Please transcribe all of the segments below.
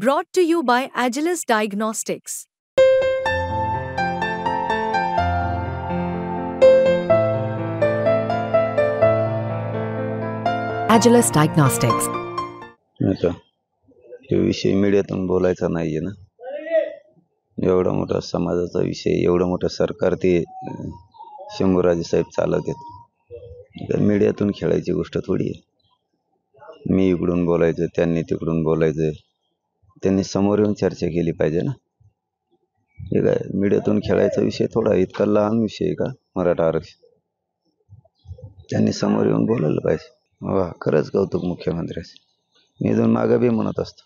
Brought to you by Agilus Diagnostics. Agilus Diagnostics. आता तो विषय मीडियातून बोलायचा नाहीये ना. एवढा मोठा समाजाचा विषय, एवढं मोठं सरकार ते शंभूराजे साहेब चालवतात. तर मीडियातून खेळायची गोष्ट थोडी आहे. मी इकडून बोलायचं, त्यांनी तिकडून बोलायचं. त्यांनी समोर येऊन चर्चा केली पाहिजे ना. हे काय मीडियातून खेळायचा विषय थोडा, इतका लहान विषय आहे का मराठा आरक्षण? त्यांनी समोर येऊन बोलायला पाहिजे. वा, खरंच कौतुक मुख्यमंत्र्याचं. मी इथून मागं बी म्हणत असतो,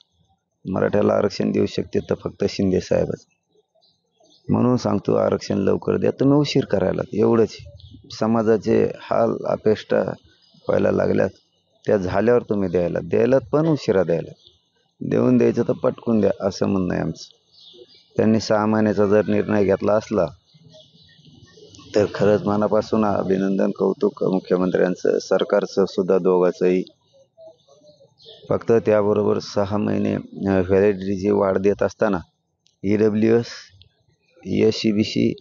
मराठ्याला आरक्षण देऊ शकते तर फक्त शिंदे साहेबच. म्हणून सांगतो, आरक्षण लवकर द्या. तुम्ही उशीर करायला एवढंच. समाजाचे हाल अपेष्टा व्हायला लागल्यात, त्या झाल्यावर तुम्ही द्यायलात पण उशिरा देऊन द्यायचं तर पटकून द्या, असं म्हणणं आहे आमचं. त्यांनी 6 महिन्याचा जर निर्णय घेतला असला तर खरंच मनापासून अभिनंदन, कौतुक मुख्यमंत्र्यांचं, सरकारचं सुद्धा, दोघांचंही. फक्त त्याबरोबर 6 महिने व्हॅलिडिटीची वाढ देत असताना EWS, SCBC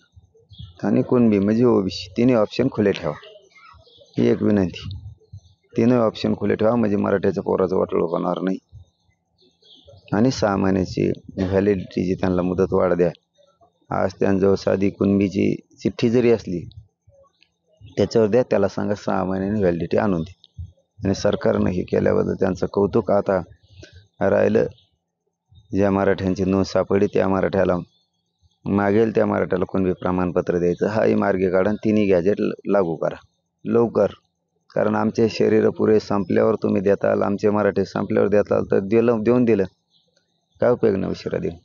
आणि कुणबी म्हणजे OBC तिन्ही ऑप्शन खुले ठेवा, ही एक विनंती. तिन्ही ऑप्शन खुले ठेवा म्हणजे मराठ्याच्या पोराचं वाटोळं होणार नाही. आणि 6 महिन्याची व्हॅलिडिटीची त्यांना मुदत वाढ द्या. आज त्यांजवळ साधी कुणबीची चिठ्ठी जरी असली त्याच्यावर द्या, त्याला सांगा 6 महिन्यांनी व्हॅलिडिटी आणून दे. आणि सरकारनं हे केल्याबद्दल त्यांचं कौतुक. आता राहिलं ज्या मराठ्यांची नोंद सापडली त्या मराठ्याला, मागेल त्या मराठ्याला कुणबी प्रमाणपत्र द्यायचं, हाही मार्गी काढा. तिन्ही गॅजेट लागू करा लवकर. कारण आमचे शरीर पुरे संपल्यावर तुम्ही देताल, आमचे मराठे संपल्यावर देताल, तर देऊन दिलं काय उपयोग नाही उशिरा देऊन.